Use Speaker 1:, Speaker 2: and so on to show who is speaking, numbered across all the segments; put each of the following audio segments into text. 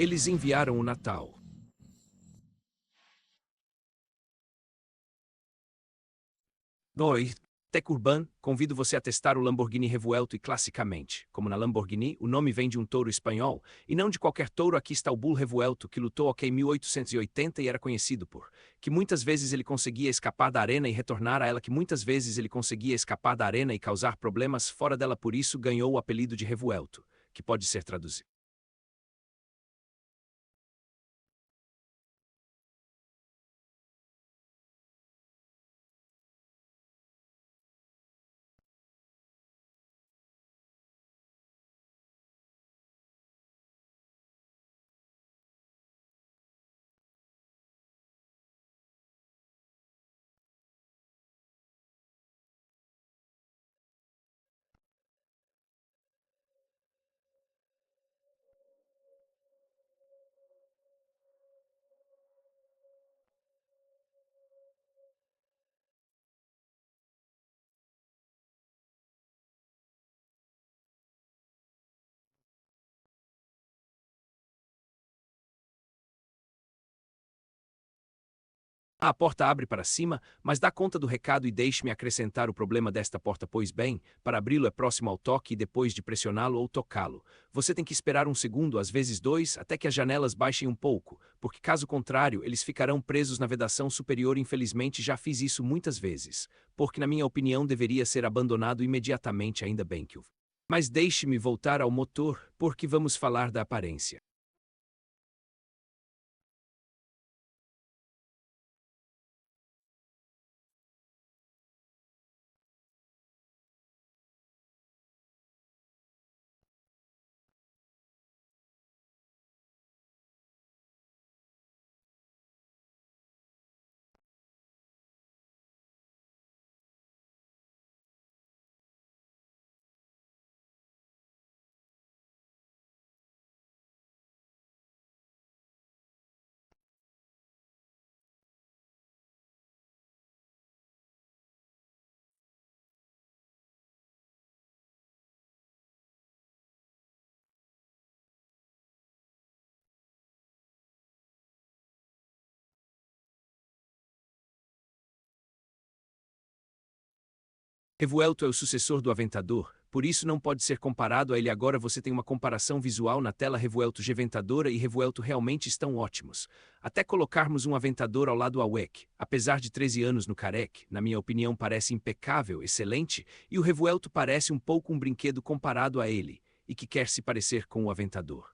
Speaker 1: Eles enviaram o Natal. Oi, Tech Urban, convido você a testar o Lamborghini Revuelto e classicamente. Como na Lamborghini, o nome vem de um touro espanhol, e não de qualquer touro. Aqui está o Bull Revuelto, que lutou ok em 1880 e era conhecido por que muitas vezes ele conseguia escapar da arena e retornar a ela, que muitas vezes ele conseguia escapar da arena e causar problemas fora dela, por isso ganhou o apelido de Revuelto, que pode ser traduzido. A porta abre para cima, mas dá conta do recado e deixe-me acrescentar o problema desta porta, pois bem, para abri-lo é próximo ao toque e depois de pressioná-lo ou tocá-lo, você tem que esperar um segundo, às vezes dois, até que as janelas baixem um pouco, porque caso contrário, eles ficarão presos na vedação superior. Infelizmente já fiz isso muitas vezes, porque na minha opinião deveria ser abandonado imediatamente, ainda bem que o... Mas deixe-me voltar ao motor, porque vamos falar da aparência. Revuelto é o sucessor do Aventador, por isso não pode ser comparado a ele. Agora você tem uma comparação visual na tela. Revuelto Geventadora e Revuelto realmente estão ótimos. Até colocarmos um Aventador ao lado ao WEC, apesar de 13 anos no Carec, na minha opinião parece impecável, excelente, e o Revuelto parece um pouco um brinquedo comparado a ele, e que quer se parecer com o Aventador.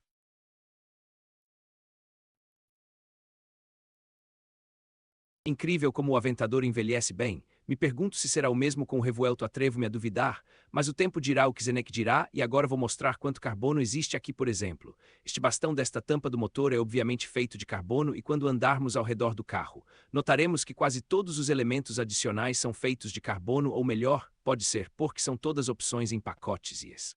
Speaker 1: Incrível como o Aventador envelhece bem. Me pergunto se será o mesmo com o Revuelto. Atrevo-me a duvidar, mas o tempo dirá o que Zenek dirá, e agora vou mostrar quanto carbono existe aqui. Por exemplo, este bastão desta tampa do motor é obviamente feito de carbono, e quando andarmos ao redor do carro, notaremos que quase todos os elementos adicionais são feitos de carbono, ou melhor, pode ser porque são todas opções em pacotes IES.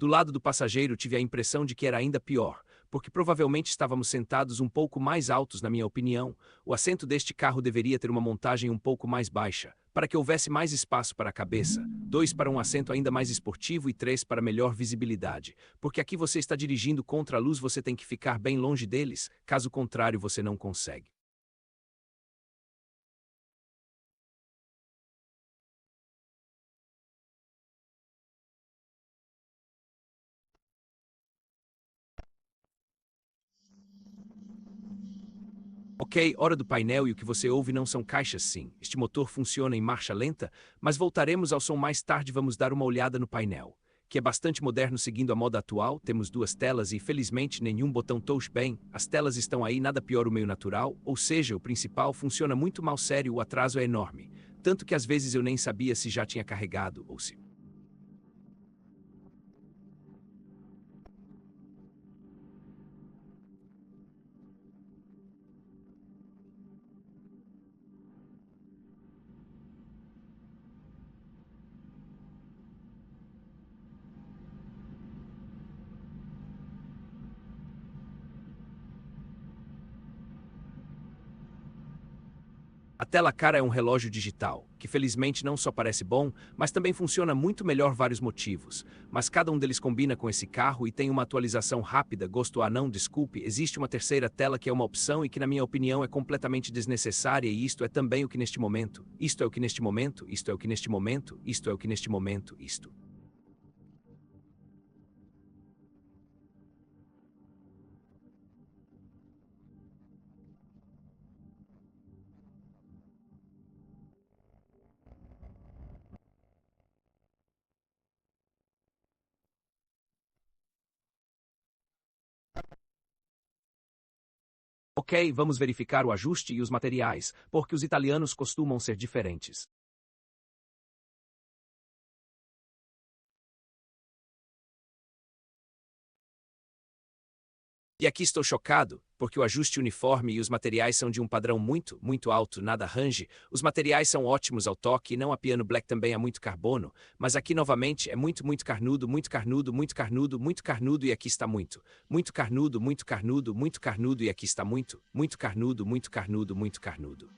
Speaker 1: Do lado do passageiro tive a impressão de que era ainda pior, porque provavelmente estávamos sentados um pouco mais altos, na minha opinião. O assento deste carro deveria ter uma montagem um pouco mais baixa, para que houvesse mais espaço para a cabeça, 2 para um assento ainda mais esportivo e 3 para melhor visibilidade, porque aqui você está dirigindo contra a luz, você tem que ficar bem longe deles, caso contrário você não consegue. Ok, hora do painel e o que você ouve não são caixas sim. Este motor funciona em marcha lenta, mas voltaremos ao som mais tarde. Vamos dar uma olhada no painel, que é bastante moderno seguindo a moda atual. Temos duas telas e felizmente nenhum botão touch bem. As telas estão aí, nada pior o meio natural, ou seja, o principal funciona muito mal, sério, o atraso é enorme. Tanto que às vezes eu nem sabia se já tinha carregado ou se... A tela cara é um relógio digital, que felizmente não só parece bom, mas também funciona muito melhor vários motivos. Mas cada um deles combina com esse carro e tem uma atualização rápida, gosto a não, desculpe, existe uma terceira tela que é uma opção e que na minha opinião é completamente desnecessária e isto é também o que neste momento, isto é o que neste momento, isto é o que neste momento, isto é o que neste momento, isto. Ok, vamos verificar o ajuste e os materiais, porque os italianos costumam ser diferentes. E aqui estou chocado, porque o ajuste uniforme e os materiais são de um padrão muito, muito alto, nada range. Os materiais são ótimos ao toque e não a piano black também há muito carbono, mas aqui novamente é muito, muito carnudo, muito carnudo, muito carnudo, muito carnudo e aqui está muito. Muito carnudo, muito carnudo, muito carnudo e aqui está muito, muito carnudo, muito carnudo, muito carnudo.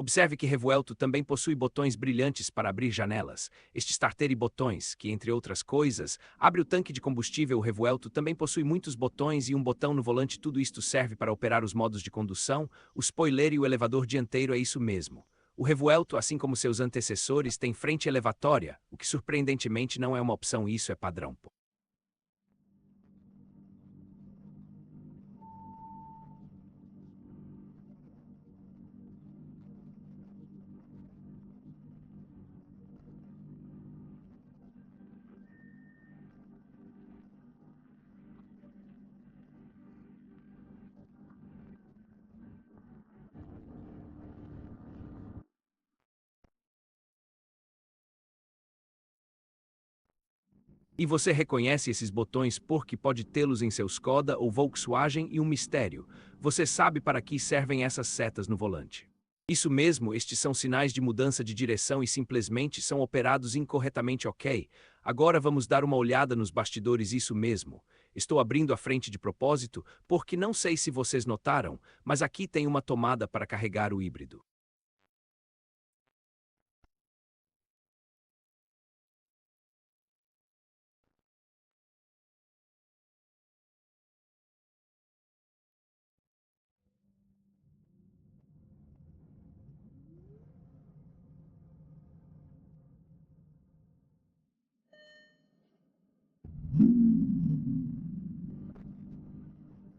Speaker 1: Observe que Revuelto também possui botões brilhantes para abrir janelas. Este starter e botões, que entre outras coisas, abre o tanque de combustível. O Revuelto também possui muitos botões e um botão no volante. Tudo isto serve para operar os modos de condução, o spoiler e o elevador dianteiro, é isso mesmo. O Revuelto, assim como seus antecessores, tem frente elevatória, o que surpreendentemente não é uma opção, isso é padrão. E você reconhece esses botões porque pode tê-los em seu Skoda ou Volkswagen e um mistério. Você sabe para que servem essas setas no volante. Isso mesmo, estes são sinais de mudança de direção e simplesmente são operados incorretamente, ok? Agora vamos dar uma olhada nos bastidores, isso mesmo. Estou abrindo a frente de propósito porque não sei se vocês notaram, mas aqui tem uma tomada para carregar o híbrido.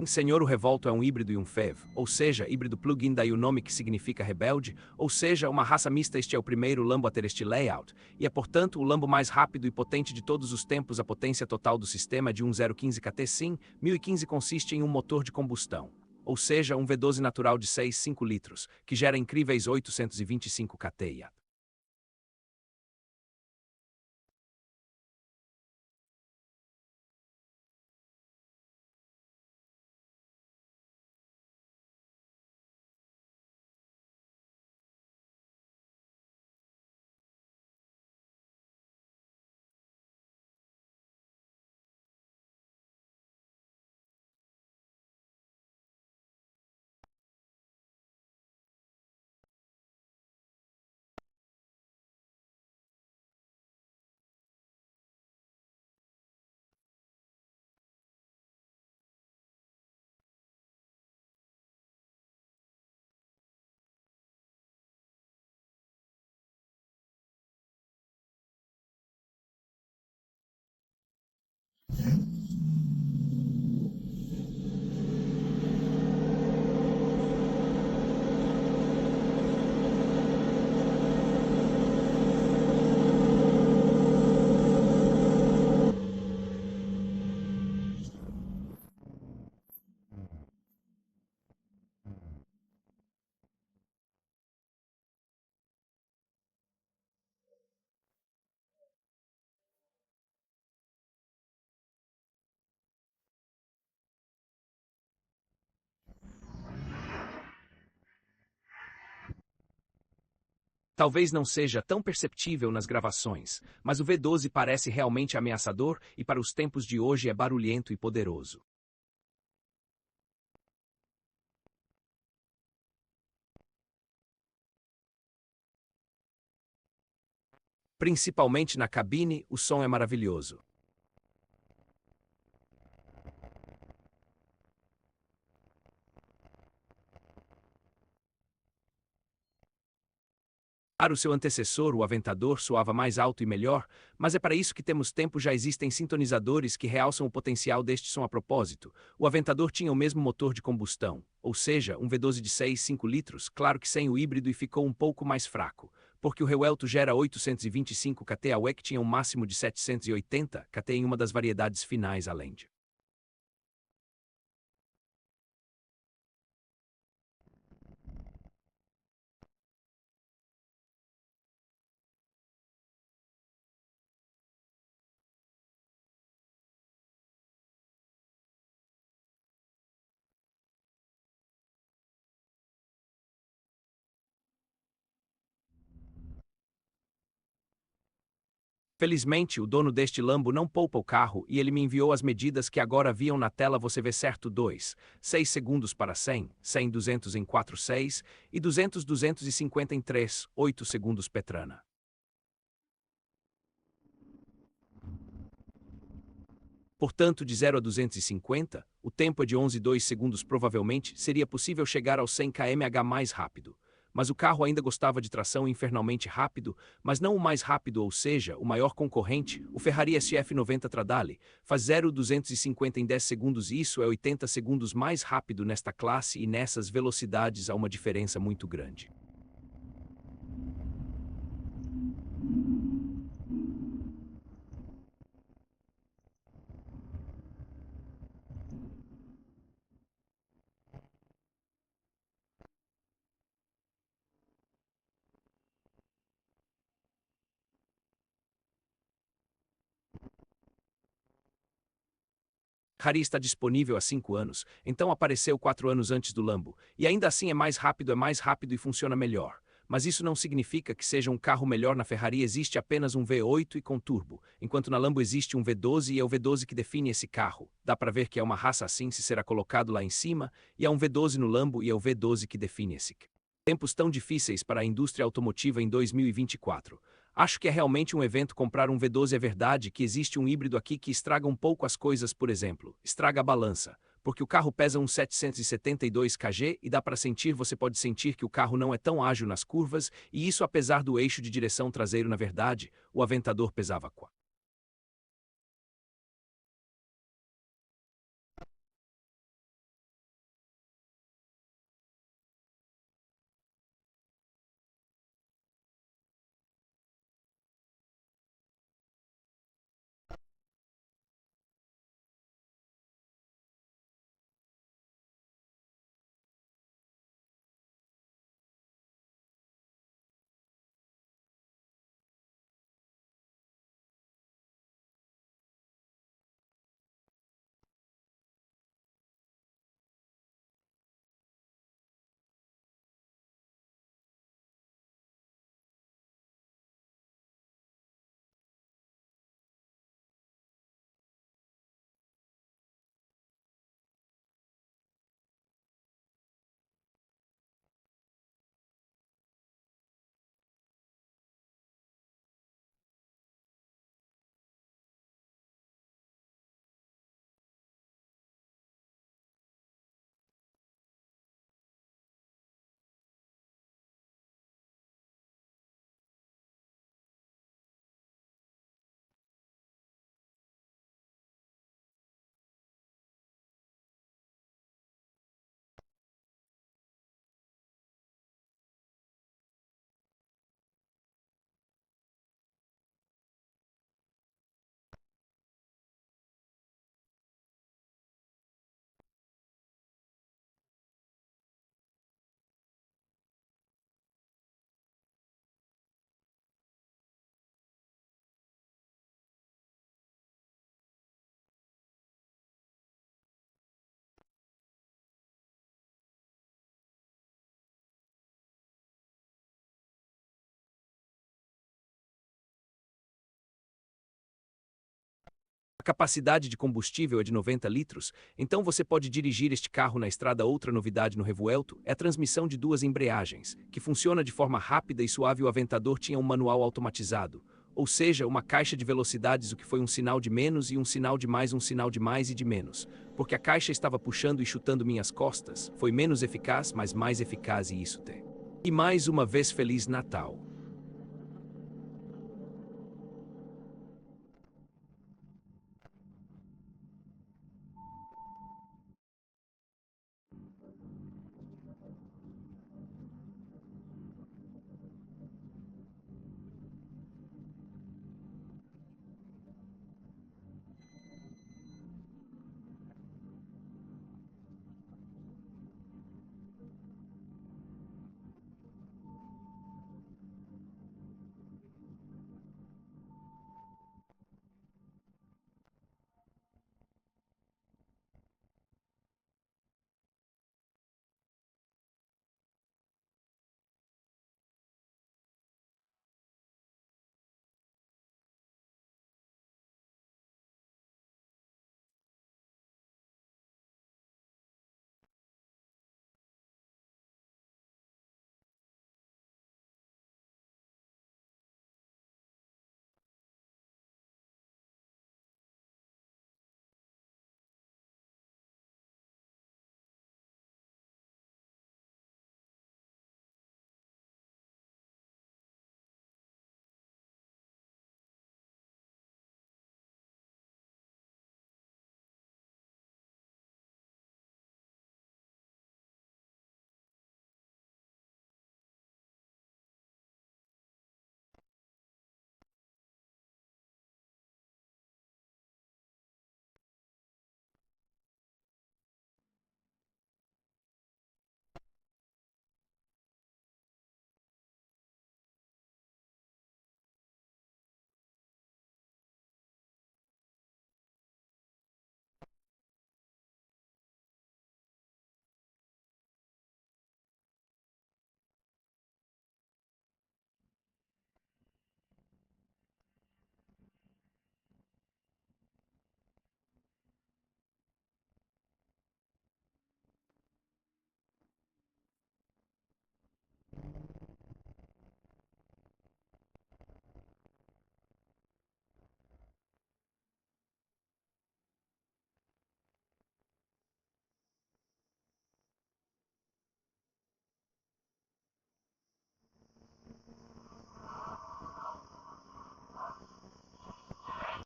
Speaker 1: Senhor, o Revolto é um híbrido e um FEV, ou seja, híbrido plug-in, daí o nome que significa rebelde, ou seja, uma raça mista. Este é o primeiro Lambo a ter este layout, e é portanto o Lambo mais rápido e potente de todos os tempos. A potência total do sistema é de 1015 kT sim, 1015 consiste em um motor de combustão, ou seja, um V12 natural de 6,5 litros, que gera incríveis 825 kT. Talvez não seja tão perceptível nas gravações, mas o V12 parece realmente ameaçador e para os tempos de hoje é barulhento e poderoso. Principalmente na cabine, o som é maravilhoso. Para o seu antecessor, o Aventador soava mais alto e melhor, mas é para isso que temos tempo. Já existem sintonizadores que realçam o potencial deste som a propósito. O Aventador tinha o mesmo motor de combustão, ou seja, um V12 de 6,5 litros, claro que sem o híbrido, e ficou um pouco mais fraco, porque o Reuelto gera 825 kT, a WEC tinha um máximo de 780 kT em uma das variedades finais além de. Felizmente, o dono deste Lambo não poupa o carro e ele me enviou as medidas que agora viam na tela. Você vê certo: 2, 6 segundos para 100, 100 200 em 4,6 e 200 250 em 3, 8 segundos Petrana. Portanto, de 0 a 250, o tempo é de 11,2 segundos. Provavelmente, seria possível chegar aos 100 km/h mais rápido. Mas o carro ainda gostava de tração infernalmente rápido, mas não o mais rápido, ou seja, o maior concorrente, o Ferrari SF90 Stradale, faz 0 a 250 em 10 segundos. Isso é 80 segundos mais rápido nesta classe, e nessas velocidades há uma diferença muito grande. Ferrari está disponível há 5 anos, então apareceu 4 anos antes do Lambo, e ainda assim é mais rápido e funciona melhor. Mas isso não significa que seja um carro melhor. Na Ferrari existe apenas um V8 e com turbo, enquanto na Lambo existe um V12 e é o V12 que define esse carro. Dá para ver que é uma raça assim se será colocado lá em cima, e há um V12 no Lambo e é o V12 que define esse. Tempos tão difíceis para a indústria automotiva em 2024. Acho que é realmente um evento comprar um V12. É verdade que existe um híbrido aqui que estraga um pouco as coisas. Por exemplo, estraga a balança, porque o carro pesa uns 772 kg e dá para sentir. Você pode sentir que o carro não é tão ágil nas curvas, e isso apesar do eixo de direção traseiro. Na verdade, o Aventador pesava A capacidade de combustível é de 90 litros, então você pode dirigir este carro na estrada. Outra novidade no Revuelto é a transmissão de duas embreagens, que funciona de forma rápida e suave. O Aventador tinha um manual automatizado, ou seja, uma caixa de velocidades, o que foi um sinal de menos e um sinal de mais, um sinal de mais e de menos, porque a caixa estava puxando e chutando minhas costas. Foi menos eficaz, mas mais eficaz, e isso tem. E mais uma vez, Feliz Natal!